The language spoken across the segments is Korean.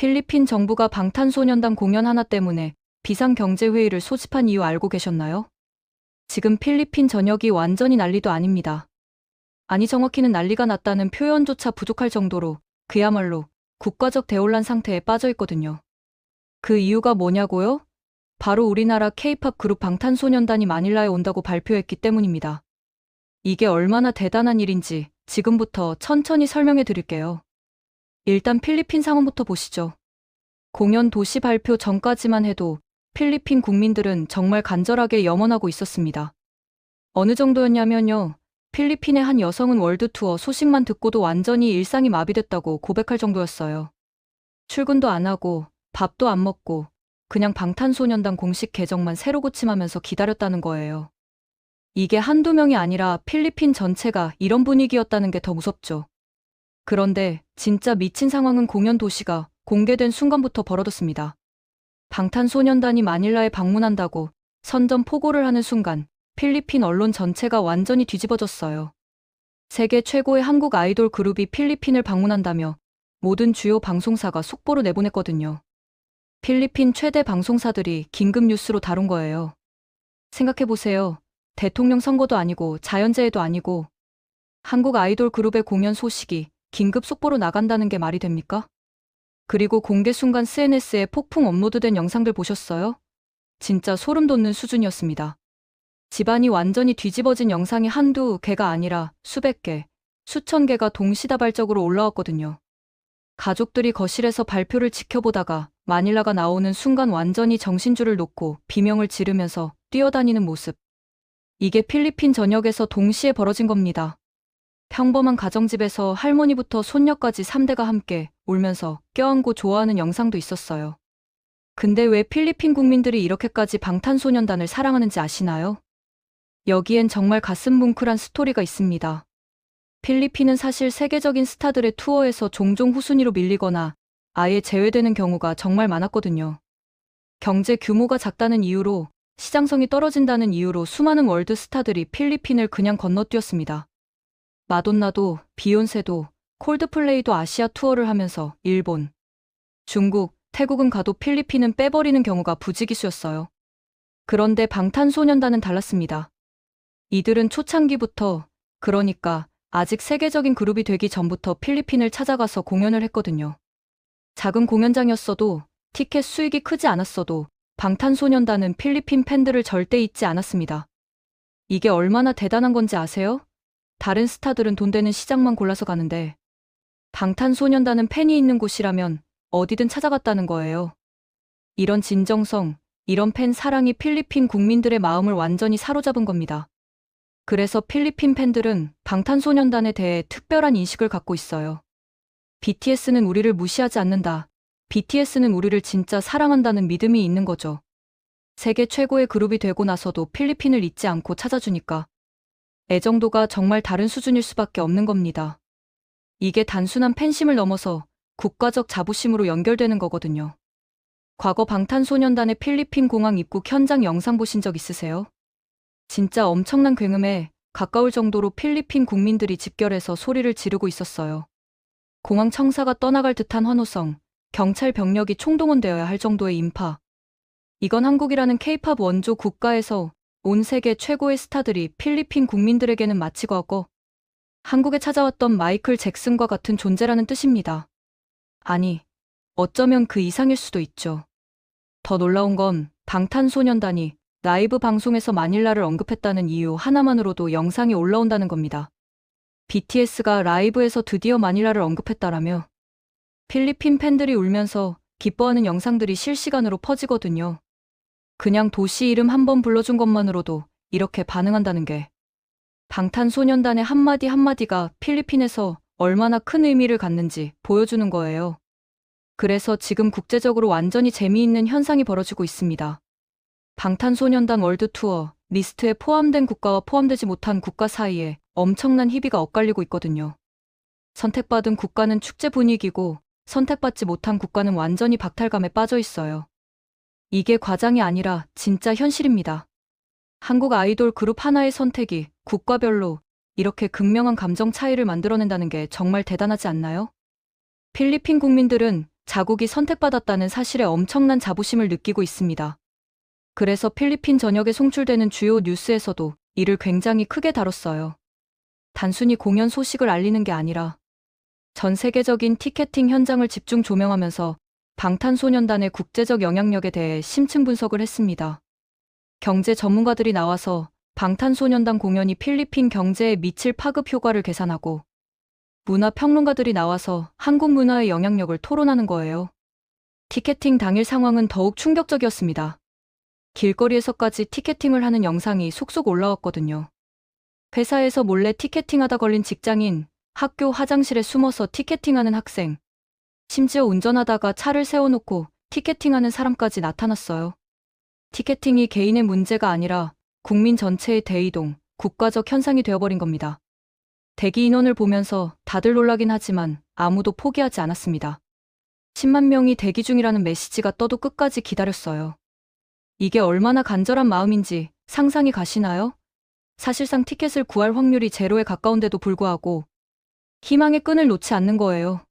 필리핀 정부가 방탄소년단 공연 하나 때문에 비상경제회의를 소집한 이유 알고 계셨나요? 지금 필리핀 전역이 완전히 난리도 아닙니다. 아니 정확히는 난리가 났다는 표현조차 부족할 정도로 그야말로 국가적 대혼란 상태에 빠져 있거든요. 그 이유가 뭐냐고요? 바로 우리나라 K-팝 그룹 방탄소년단이 마닐라에 온다고 발표했기 때문입니다. 이게 얼마나 대단한 일인지 지금부터 천천히 설명해 드릴게요. 일단 필리핀 상황부터 보시죠. 공연 도시 발표 전까지만 해도 필리핀 국민들은 정말 간절하게 염원하고 있었습니다. 어느 정도였냐면요. 필리핀의 한 여성은 월드투어 소식만 듣고도 완전히 일상이 마비됐다고 고백할 정도였어요. 출근도 안 하고 밥도 안 먹고 그냥 방탄소년단 공식 계정만 새로 고침하면서 기다렸다는 거예요. 이게 한두 명이 아니라 필리핀 전체가 이런 분위기였다는 게 더 무섭죠. 그런데 진짜 미친 상황은 공연 도시가 공개된 순간부터 벌어졌습니다. 방탄소년단이 마닐라에 방문한다고 선전포고를 하는 순간 필리핀 언론 전체가 완전히 뒤집어졌어요. 세계 최고의 한국 아이돌 그룹이 필리핀을 방문한다며 모든 주요 방송사가 속보로 내보냈거든요. 필리핀 최대 방송사들이 긴급 뉴스로 다룬 거예요. 생각해보세요. 대통령 선거도 아니고 자연재해도 아니고 한국 아이돌 그룹의 공연 소식이 긴급 속보로 나간다는 게 말이 됩니까? 그리고 공개 순간 SNS에 폭풍 업로드된 영상들 보셨어요? 진짜 소름 돋는 수준이었습니다. 집안이 완전히 뒤집어진 영상이 한두 개가 아니라 수백 개, 수천 개가 동시다발적으로 올라왔거든요. 가족들이 거실에서 발표를 지켜보다가 마닐라가 나오는 순간 완전히 정신줄을 놓고 비명을 지르면서 뛰어다니는 모습. 이게 필리핀 전역에서 동시에 벌어진 겁니다. 평범한 가정집에서 할머니부터 손녀까지 3대가 함께 울면서 껴안고 좋아하는 영상도 있었어요. 근데 왜 필리핀 국민들이 이렇게까지 방탄소년단을 사랑하는지 아시나요? 여기엔 정말 가슴 뭉클한 스토리가 있습니다. 필리핀은 사실 세계적인 스타들의 투어에서 종종 후순위로 밀리거나 아예 제외되는 경우가 정말 많았거든요. 경제 규모가 작다는 이유로, 시장성이 떨어진다는 이유로 수많은 월드 스타들이 필리핀을 그냥 건너뛰었습니다. 마돈나도, 비욘세도, 콜드플레이도 아시아 투어를 하면서 일본, 중국, 태국은 가도 필리핀은 빼버리는 경우가 부지기수였어요. 그런데 방탄소년단은 달랐습니다. 이들은 초창기부터, 그러니까 아직 세계적인 그룹이 되기 전부터 필리핀을 찾아가서 공연을 했거든요. 작은 공연장이었어도, 티켓 수익이 크지 않았어도 방탄소년단은 필리핀 팬들을 절대 잊지 않았습니다. 이게 얼마나 대단한 건지 아세요? 다른 스타들은 돈 되는 시장만 골라서 가는데 방탄소년단은 팬이 있는 곳이라면 어디든 찾아갔다는 거예요. 이런 진정성, 이런 팬 사랑이 필리핀 국민들의 마음을 완전히 사로잡은 겁니다. 그래서 필리핀 팬들은 방탄소년단에 대해 특별한 인식을 갖고 있어요. BTS는 우리를 무시하지 않는다. BTS는 우리를 진짜 사랑한다는 믿음이 있는 거죠. 세계 최고의 그룹이 되고 나서도 필리핀을 잊지 않고 찾아주니까 애정도가 정말 다른 수준일 수밖에 없는 겁니다. 이게 단순한 팬심을 넘어서 국가적 자부심으로 연결되는 거거든요. 과거 방탄소년단의 필리핀 공항 입국 현장 영상 보신 적 있으세요? 진짜 엄청난 굉음에 가까울 정도로 필리핀 국민들이 집결해서 소리를 지르고 있었어요. 공항 청사가 떠나갈 듯한 환호성, 경찰 병력이 총동원되어야 할 정도의 인파. 이건 한국이라는 K-팝 원조 국가에서 온 세계 최고의 스타들이 필리핀 국민들에게는 마치 과거 한국에 찾아왔던 마이클 잭슨과 같은 존재라는 뜻입니다. 아니, 어쩌면 그 이상일 수도 있죠. 더 놀라운 건 방탄소년단이 라이브 방송에서 마닐라를 언급했다는 이유 하나만으로도 영상이 올라온다는 겁니다. BTS가 라이브에서 드디어 마닐라를 언급했다라며 필리핀 팬들이 울면서 기뻐하는 영상들이 실시간으로 퍼지거든요. 그냥 도시 이름 한번 불러준 것만으로도 이렇게 반응한다는 게 방탄소년단의 한마디 한마디가 필리핀에서 얼마나 큰 의미를 갖는지 보여주는 거예요. 그래서 지금 국제적으로 완전히 재미있는 현상이 벌어지고 있습니다. 방탄소년단 월드 투어 리스트에 포함된 국가와 포함되지 못한 국가 사이에 엄청난 희비가 엇갈리고 있거든요. 선택받은 국가는 축제 분위기고 선택받지 못한 국가는 완전히 박탈감에 빠져 있어요. 이게 과장이 아니라 진짜 현실입니다. 한국 아이돌 그룹 하나의 선택이 국가별로 이렇게 극명한 감정 차이를 만들어낸다는 게 정말 대단하지 않나요? 필리핀 국민들은 자국이 선택받았다는 사실에 엄청난 자부심을 느끼고 있습니다. 그래서 필리핀 전역에 송출되는 주요 뉴스에서도 이를 굉장히 크게 다뤘어요. 단순히 공연 소식을 알리는 게 아니라 전 세계적인 티켓팅 현장을 집중 조명하면서 방탄소년단의 국제적 영향력에 대해 심층 분석을 했습니다. 경제 전문가들이 나와서 방탄소년단 공연이 필리핀 경제에 미칠 파급 효과를 계산하고, 문화 평론가들이 나와서 한국 문화의 영향력을 토론하는 거예요. 티켓팅 당일 상황은 더욱 충격적이었습니다. 길거리에서까지 티켓팅을 하는 영상이 속속 올라왔거든요. 회사에서 몰래 티켓팅하다 걸린 직장인, 학교 화장실에 숨어서 티켓팅하는 학생, 심지어 운전하다가 차를 세워놓고 티켓팅하는 사람까지 나타났어요. 티켓팅이 개인의 문제가 아니라 국민 전체의 대이동, 국가적 현상이 되어버린 겁니다. 대기 인원을 보면서 다들 놀라긴 하지만 아무도 포기하지 않았습니다. 10만 명이 대기 중이라는 메시지가 떠도 끝까지 기다렸어요. 이게 얼마나 간절한 마음인지 상상이 가시나요? 사실상 티켓을 구할 확률이 제로에 가까운데도 불구하고 희망의 끈을 놓지 않는 거예요.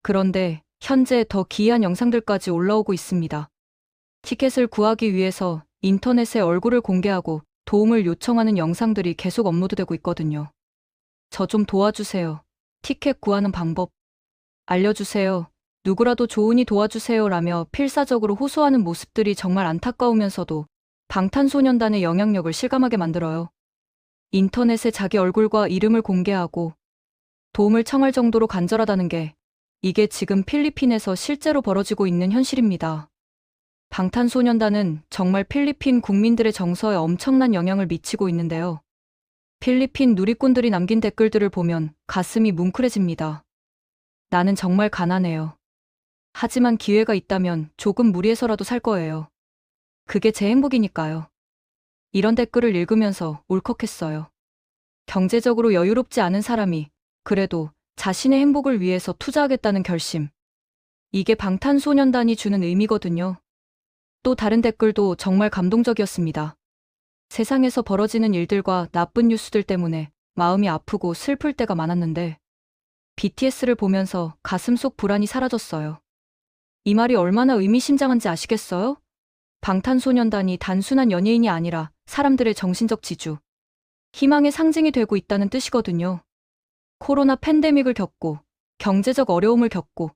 그런데 현재 더 기이한 영상들까지 올라오고 있습니다. 티켓을 구하기 위해서 인터넷에 얼굴을 공개하고 도움을 요청하는 영상들이 계속 업로드되고 있거든요. 저 좀 도와주세요. 티켓 구하는 방법 알려주세요. 누구라도 좋으니 도와주세요 라며 필사적으로 호소하는 모습들이 정말 안타까우면서도 방탄소년단의 영향력을 실감하게 만들어요. 인터넷에 자기 얼굴과 이름을 공개하고 도움을 청할 정도로 간절하다는 게, 이게 지금 필리핀에서 실제로 벌어지고 있는 현실입니다. 방탄소년단은 정말 필리핀 국민들의 정서에 엄청난 영향을 미치고 있는데요. 필리핀 누리꾼들이 남긴 댓글들을 보면 가슴이 뭉클해집니다. 나는 정말 가난해요. 하지만 기회가 있다면 조금 무리해서라도 살 거예요. 그게 제 행복이니까요. 이런 댓글을 읽으면서 울컥했어요. 경제적으로 여유롭지 않은 사람이 그래도 자신의 행복을 위해서 투자하겠다는 결심. 이게 방탄소년단이 주는 의미거든요. 또 다른 댓글도 정말 감동적이었습니다. 세상에서 벌어지는 일들과 나쁜 뉴스들 때문에 마음이 아프고 슬플 때가 많았는데 BTS를 보면서 가슴속 불안이 사라졌어요. 이 말이 얼마나 의미심장한지 아시겠어요? 방탄소년단이 단순한 연예인이 아니라 사람들의 정신적 지주, 희망의 상징이 되고 있다는 뜻이거든요. 코로나 팬데믹을 겪고 경제적 어려움을 겪고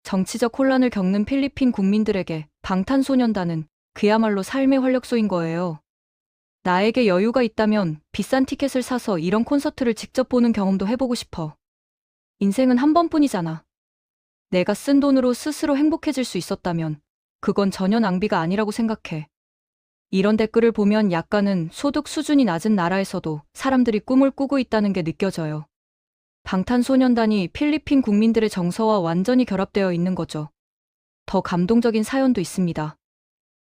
정치적 혼란을 겪는 필리핀 국민들에게 방탄소년단은 그야말로 삶의 활력소인 거예요. 나에게 여유가 있다면 비싼 티켓을 사서 이런 콘서트를 직접 보는 경험도 해보고 싶어. 인생은 한 번뿐이잖아. 내가 쓴 돈으로 스스로 행복해질 수 있었다면 그건 전혀 낭비가 아니라고 생각해. 이런 댓글을 보면 약간은 소득 수준이 낮은 나라에서도 사람들이 꿈을 꾸고 있다는 게 느껴져요. 방탄소년단이 필리핀 국민들의 정서와 완전히 결합되어 있는 거죠. 더 감동적인 사연도 있습니다.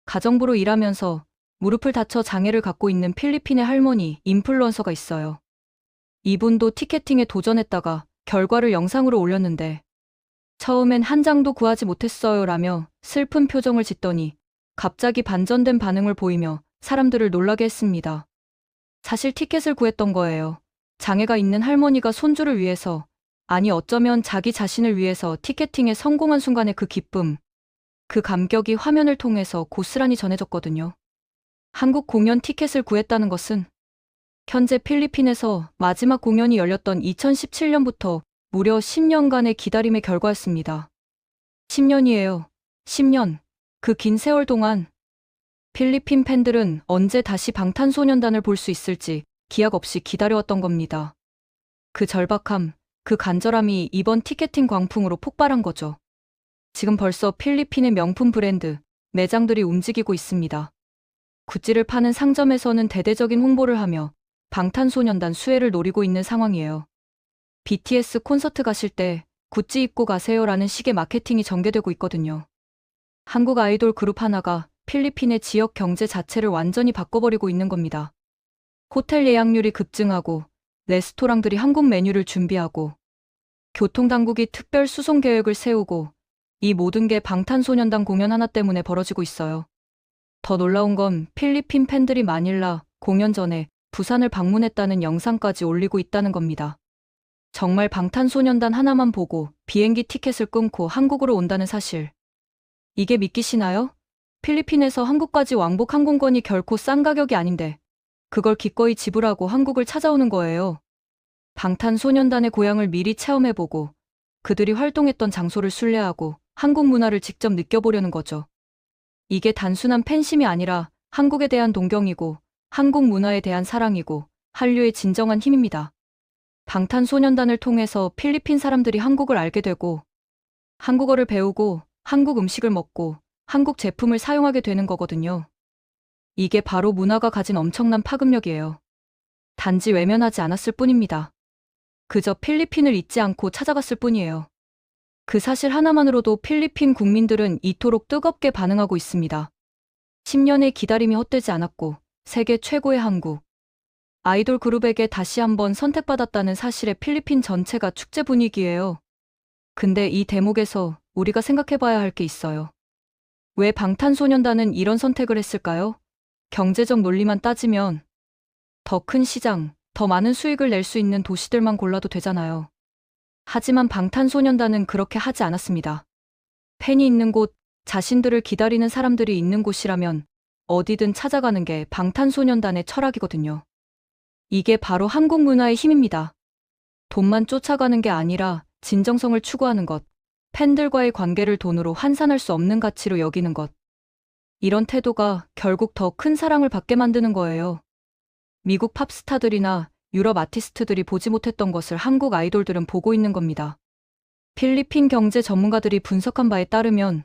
가정부로 일하면서 무릎을 다쳐 장애를 갖고 있는 필리핀의 할머니 인플루언서가 있어요. 이분도 티켓팅에 도전했다가 결과를 영상으로 올렸는데 처음엔 한 장도 구하지 못했어요 라며 슬픈 표정을 짓더니 갑자기 반전된 반응을 보이며 사람들을 놀라게 했습니다. 사실 티켓을 구했던 거예요. 장애가 있는 할머니가 손주를 위해서, 아니 어쩌면 자기 자신을 위해서 티켓팅에 성공한 순간의 그 기쁨, 그 감격이 화면을 통해서 고스란히 전해졌거든요. 한국 공연 티켓을 구했다는 것은 현재 필리핀에서 마지막 공연이 열렸던 2017년부터 무려 10년간의 기다림의 결과였습니다. 10년이에요. 10년. 그 긴 세월 동안 필리핀 팬들은 언제 다시 방탄소년단을 볼 수 있을지 기약 없이 기다려왔던 겁니다. 그 절박함, 그 간절함이 이번 티켓팅 광풍으로 폭발한 거죠. 지금 벌써 필리핀의 명품 브랜드, 매장들이 움직이고 있습니다. 굿즈를 파는 상점에서는 대대적인 홍보를 하며 방탄소년단 수혜를 노리고 있는 상황이에요. BTS 콘서트 가실 때 굿즈 입고 가세요라는 식의 마케팅이 전개되고 있거든요. 한국 아이돌 그룹 하나가 필리핀의 지역 경제 자체를 완전히 바꿔버리고 있는 겁니다. 호텔 예약률이 급증하고 레스토랑들이 한국 메뉴를 준비하고 교통당국이 특별 수송 계획을 세우고 이 모든 게 방탄소년단 공연 하나 때문에 벌어지고 있어요. 더 놀라운 건 필리핀 팬들이 마닐라 공연 전에 부산을 방문했다는 영상까지 올리고 있다는 겁니다. 정말 방탄소년단 하나만 보고 비행기 티켓을 끊고 한국으로 온다는 사실. 이게 믿기시나요? 필리핀에서 한국까지 왕복 항공권이 결코 싼 가격이 아닌데 그걸 기꺼이 지불하고 한국을 찾아오는 거예요. 방탄소년단의 고향을 미리 체험해보고 그들이 활동했던 장소를 순례하고 한국 문화를 직접 느껴보려는 거죠. 이게 단순한 팬심이 아니라 한국에 대한 동경이고 한국 문화에 대한 사랑이고 한류의 진정한 힘입니다. 방탄소년단을 통해서 필리핀 사람들이 한국을 알게 되고 한국어를 배우고 한국 음식을 먹고 한국 제품을 사용하게 되는 거거든요. 이게 바로 문화가 가진 엄청난 파급력이에요. 단지 외면하지 않았을 뿐입니다. 그저 필리핀을 잊지 않고 찾아갔을 뿐이에요. 그 사실 하나만으로도 필리핀 국민들은 이토록 뜨겁게 반응하고 있습니다. 10년의 기다림이 헛되지 않았고 세계 최고의 한국 아이돌 그룹에게 다시 한번 선택받았다는 사실에 필리핀 전체가 축제 분위기예요. 근데 이 대목에서 우리가 생각해봐야 할 게 있어요. 왜 방탄소년단은 이런 선택을 했을까요? 경제적 논리만 따지면 더 큰 시장, 더 많은 수익을 낼 수 있는 도시들만 골라도 되잖아요. 하지만 방탄소년단은 그렇게 하지 않았습니다. 팬이 있는 곳, 자신들을 기다리는 사람들이 있는 곳이라면 어디든 찾아가는 게 방탄소년단의 철학이거든요. 이게 바로 한국 문화의 힘입니다. 돈만 쫓아가는 게 아니라 진정성을 추구하는 것, 팬들과의 관계를 돈으로 환산할 수 없는 가치로 여기는 것. 이런 태도가 결국 더 큰 사랑을 받게 만드는 거예요. 미국 팝스타들이나 유럽 아티스트들이 보지 못했던 것을 한국 아이돌들은 보고 있는 겁니다. 필리핀 경제 전문가들이 분석한 바에 따르면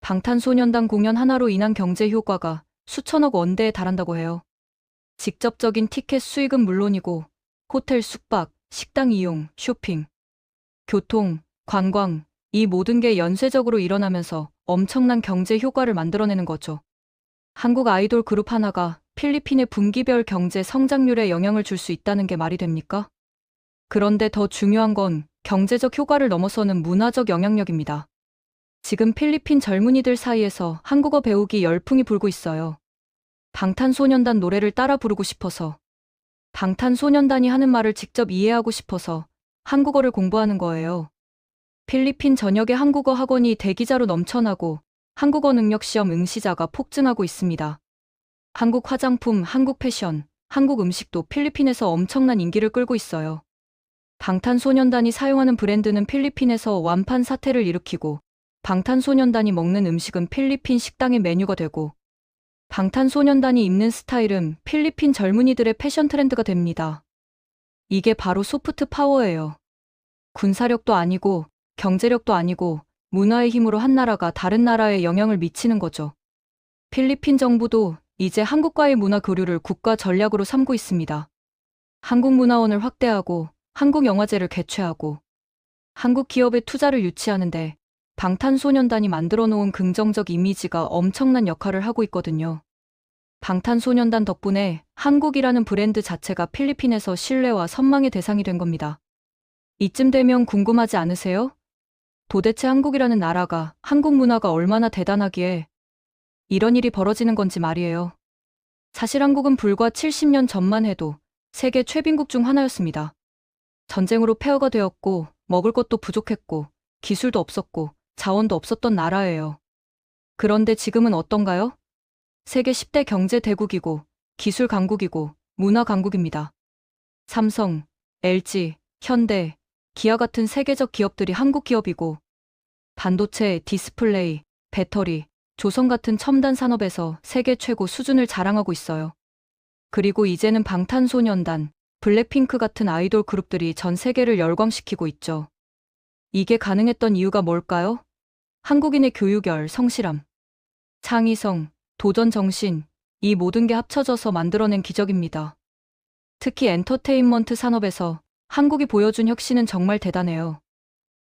방탄소년단 공연 하나로 인한 경제 효과가 수천억 원대에 달한다고 해요. 직접적인 티켓 수익은 물론이고 호텔 숙박, 식당 이용, 쇼핑, 교통, 관광, 이 모든 게 연쇄적으로 일어나면서 엄청난 경제 효과를 만들어내는 거죠. 한국 아이돌 그룹 하나가 필리핀의 분기별 경제 성장률에 영향을 줄 수 있다는 게 말이 됩니까? 그런데 더 중요한 건 경제적 효과를 넘어서는 문화적 영향력입니다. 지금 필리핀 젊은이들 사이에서 한국어 배우기 열풍이 불고 있어요. 방탄소년단 노래를 따라 부르고 싶어서, 방탄소년단이 하는 말을 직접 이해하고 싶어서 한국어를 공부하는 거예요. 필리핀 전역의 한국어 학원이 대기자로 넘쳐나고 한국어 능력 시험 응시자가 폭증하고 있습니다. 한국 화장품, 한국 패션, 한국 음식도 필리핀에서 엄청난 인기를 끌고 있어요. 방탄소년단이 사용하는 브랜드는 필리핀에서 완판 사태를 일으키고 방탄소년단이 먹는 음식은 필리핀 식당의 메뉴가 되고 방탄소년단이 입는 스타일은 필리핀 젊은이들의 패션 트렌드가 됩니다. 이게 바로 소프트 파워예요. 군사력도 아니고 경제력도 아니고 문화의 힘으로 한 나라가 다른 나라에 영향을 미치는 거죠. 필리핀 정부도 이제 한국과의 문화 교류를 국가 전략으로 삼고 있습니다. 한국문화원을 확대하고 한국영화제를 개최하고 한국 기업의 투자를 유치하는데 방탄소년단이 만들어 놓은 긍정적 이미지가 엄청난 역할을 하고 있거든요. 방탄소년단 덕분에 한국이라는 브랜드 자체가 필리핀에서 신뢰와 선망의 대상이 된 겁니다. 이쯤 되면 궁금하지 않으세요? 도대체 한국이라는 나라가 한국 문화가 얼마나 대단하기에 이런 일이 벌어지는 건지 말이에요. 사실 한국은 불과 70년 전만 해도 세계 최빈국 중 하나였습니다. 전쟁으로 폐허가 되었고 먹을 것도 부족했고 기술도 없었고 자원도 없었던 나라예요. 그런데 지금은 어떤가요? 세계 10대 경제 대국이고 기술 강국이고 문화 강국입니다. 삼성, LG, 현대, 기아 같은 세계적 기업들이 한국 기업이고 반도체, 디스플레이, 배터리, 조선 같은 첨단 산업에서 세계 최고 수준을 자랑하고 있어요. 그리고 이제는 방탄소년단, 블랙핑크 같은 아이돌 그룹들이 전 세계를 열광시키고 있죠. 이게 가능했던 이유가 뭘까요? 한국인의 교육열, 성실함, 창의성, 도전 정신, 이 모든 게 합쳐져서 만들어낸 기적입니다. 특히 엔터테인먼트 산업에서 한국이 보여준 혁신은 정말 대단해요.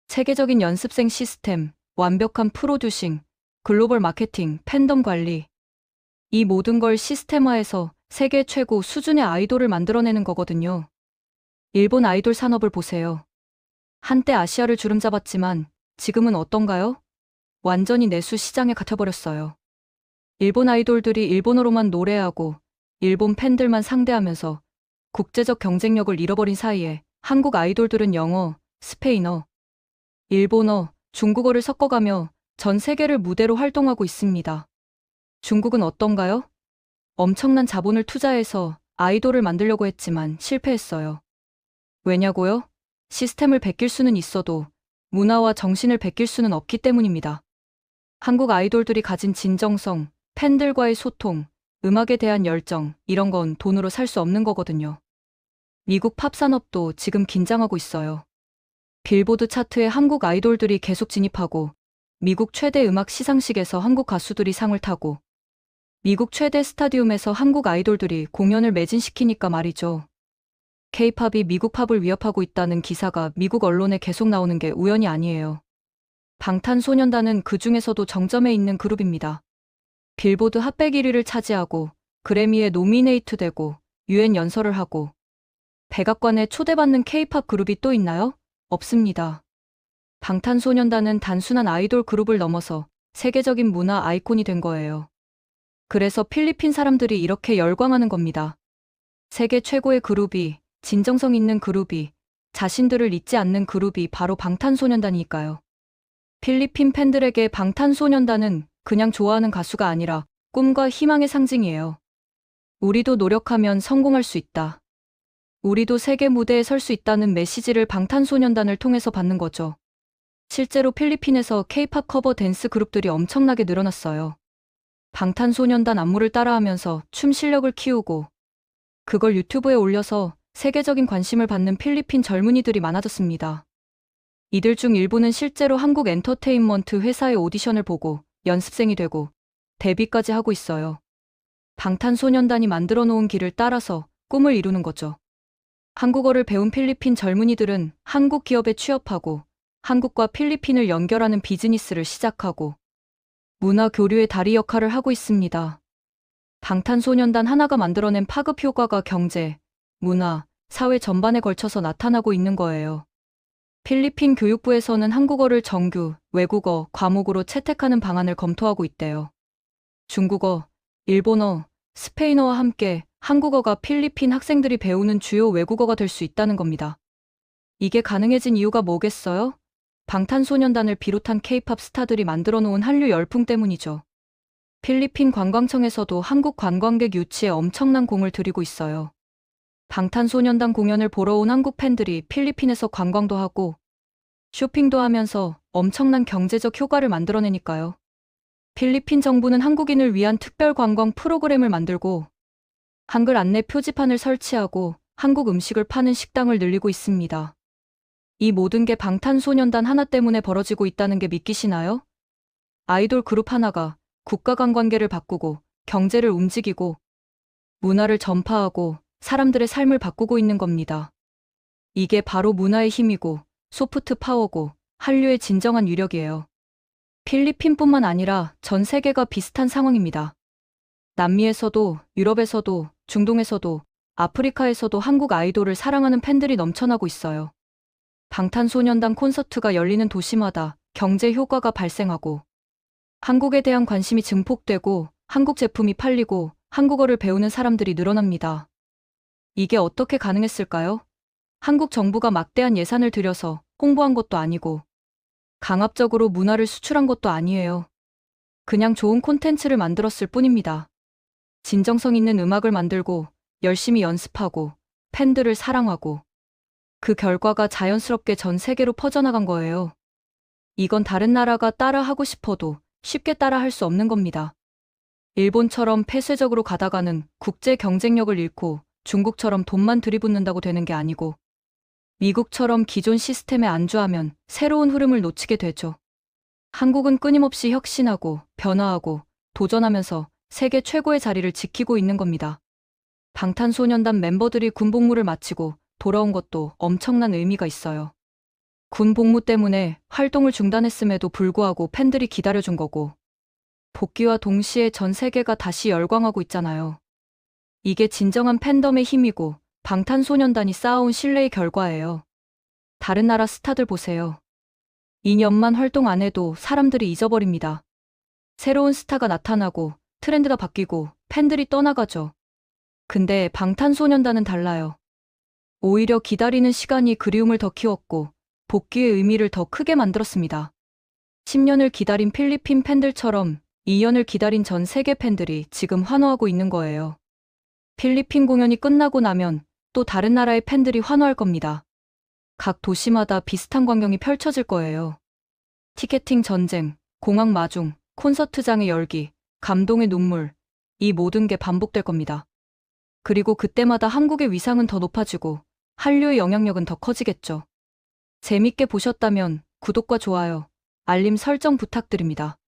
체계적인 연습생 시스템, 완벽한 프로듀싱, 글로벌 마케팅, 팬덤 관리. 이 모든 걸 시스템화해서 세계 최고 수준의 아이돌을 만들어내는 거거든요. 일본 아이돌 산업을 보세요. 한때 아시아를 주름잡았지만 지금은 어떤가요? 완전히 내수 시장에 갇혀버렸어요. 일본 아이돌들이 일본어로만 노래하고 일본 팬들만 상대하면서 국제적 경쟁력을 잃어버린 사이에 한국 아이돌들은 영어, 스페인어, 일본어, 중국어를 섞어가며 전 세계를 무대로 활동하고 있습니다. 중국은 어떤가요? 엄청난 자본을 투자해서 아이돌을 만들려고 했지만 실패했어요. 왜냐고요? 시스템을 베낄 수는 있어도 문화와 정신을 베낄 수는 없기 때문입니다. 한국 아이돌들이 가진 진정성, 팬들과의 소통, 음악에 대한 열정, 이런 건 돈으로 살 수 없는 거거든요. 미국 팝 산업도 지금 긴장하고 있어요. 빌보드 차트에 한국 아이돌들이 계속 진입하고, 미국 최대 음악 시상식에서 한국 가수들이 상을 타고, 미국 최대 스타디움에서 한국 아이돌들이 공연을 매진시키니까 말이죠. K-팝이 미국 팝을 위협하고 있다는 기사가 미국 언론에 계속 나오는 게 우연이 아니에요. 방탄소년단은 그 중에서도 정점에 있는 그룹입니다. 빌보드 핫백 1위를 차지하고 그래미에 노미네이트 되고 유엔 연설을 하고 백악관에 초대받는 K-팝 그룹이 또 있나요? 없습니다. 방탄소년단은 단순한 아이돌 그룹을 넘어서 세계적인 문화 아이콘이 된 거예요. 그래서 필리핀 사람들이 이렇게 열광하는 겁니다. 세계 최고의 그룹이, 진정성 있는 그룹이, 자신들을 잊지 않는 그룹이 바로 방탄소년단이니까요. 필리핀 팬들에게 방탄소년단은 그냥 좋아하는 가수가 아니라 꿈과 희망의 상징이에요. 우리도 노력하면 성공할 수 있다. 우리도 세계 무대에 설 수 있다는 메시지를 방탄소년단을 통해서 받는 거죠. 실제로 필리핀에서 K-팝 커버 댄스 그룹들이 엄청나게 늘어났어요. 방탄소년단 안무를 따라하면서 춤 실력을 키우고 그걸 유튜브에 올려서 세계적인 관심을 받는 필리핀 젊은이들이 많아졌습니다. 이들 중 일부는 실제로 한국 엔터테인먼트 회사의 오디션을 보고 연습생이 되고 데뷔까지 하고 있어요. 방탄소년단이 만들어 놓은 길을 따라서 꿈을 이루는 거죠. 한국어를 배운 필리핀 젊은이들은 한국 기업에 취업하고 한국과 필리핀을 연결하는 비즈니스를 시작하고 문화 교류의 다리 역할을 하고 있습니다. 방탄소년단 하나가 만들어낸 파급 효과가 경제, 문화, 사회 전반에 걸쳐서 나타나고 있는 거예요. 필리핀 교육부에서는 한국어를 정규, 외국어, 과목으로 채택하는 방안을 검토하고 있대요. 중국어, 일본어, 스페인어와 함께 한국어가 필리핀 학생들이 배우는 주요 외국어가 될 수 있다는 겁니다. 이게 가능해진 이유가 뭐겠어요? 방탄소년단을 비롯한 K-팝 스타들이 만들어 놓은 한류 열풍 때문이죠. 필리핀 관광청에서도 한국 관광객 유치에 엄청난 공을 들이고 있어요. 방탄소년단 공연을 보러 온 한국 팬들이 필리핀에서 관광도 하고 쇼핑도 하면서 엄청난 경제적 효과를 만들어내니까요. 필리핀 정부는 한국인을 위한 특별 관광 프로그램을 만들고 한글 안내 표지판을 설치하고 한국 음식을 파는 식당을 늘리고 있습니다. 이 모든 게 방탄소년단 하나 때문에 벌어지고 있다는 게 믿기시나요? 아이돌 그룹 하나가 국가 관광계를 바꾸고 경제를 움직이고 문화를 전파하고 사람들의 삶을 바꾸고 있는 겁니다. 이게 바로 문화의 힘이고 소프트 파워고 한류의 진정한 위력이에요. 필리핀뿐만 아니라 전 세계가 비슷한 상황입니다. 남미에서도, 유럽에서도, 중동에서도, 아프리카에서도 한국 아이돌을 사랑하는 팬들이 넘쳐나고 있어요. 방탄소년단 콘서트가 열리는 도시마다 경제 효과가 발생하고 한국에 대한 관심이 증폭되고 한국 제품이 팔리고 한국어를 배우는 사람들이 늘어납니다. 이게 어떻게 가능했을까요? 한국 정부가 막대한 예산을 들여서 홍보한 것도 아니고 강압적으로 문화를 수출한 것도 아니에요. 그냥 좋은 콘텐츠를 만들었을 뿐입니다. 진정성 있는 음악을 만들고 열심히 연습하고 팬들을 사랑하고 그 결과가 자연스럽게 전 세계로 퍼져나간 거예요. 이건 다른 나라가 따라 하고 싶어도 쉽게 따라 할 수 없는 겁니다. 일본처럼 폐쇄적으로 가다가는 국제 경쟁력을 잃고 중국처럼 돈만 들이붓는다고 되는 게 아니고 미국처럼 기존 시스템에 안주하면 새로운 흐름을 놓치게 되죠. 한국은 끊임없이 혁신하고 변화하고 도전하면서 세계 최고의 자리를 지키고 있는 겁니다. 방탄소년단 멤버들이 군복무를 마치고 돌아온 것도 엄청난 의미가 있어요. 군 복무 때문에 활동을 중단했음에도 불구하고 팬들이 기다려준 거고 복귀와 동시에 전 세계가 다시 열광하고 있잖아요. 이게 진정한 팬덤의 힘이고 방탄소년단이 쌓아온 신뢰의 결과예요. 다른 나라 스타들 보세요. 2년만 활동 안 해도 사람들이 잊어버립니다. 새로운 스타가 나타나고 트렌드가 바뀌고 팬들이 떠나가죠. 근데 방탄소년단은 달라요. 오히려 기다리는 시간이 그리움을 더 키웠고 복귀의 의미를 더 크게 만들었습니다. 10년을 기다린 필리핀 팬들처럼 2년을 기다린 전 세계 팬들이 지금 환호하고 있는 거예요. 필리핀 공연이 끝나고 나면 또 다른 나라의 팬들이 환호할 겁니다. 각 도시마다 비슷한 광경이 펼쳐질 거예요. 티켓팅 전쟁, 공항 마중, 콘서트장의 열기, 감동의 눈물, 이 모든 게 반복될 겁니다. 그리고 그때마다 한국의 위상은 더 높아지고 한류의 영향력은 더 커지겠죠. 재밌게 보셨다면 구독과 좋아요, 알림 설정 부탁드립니다.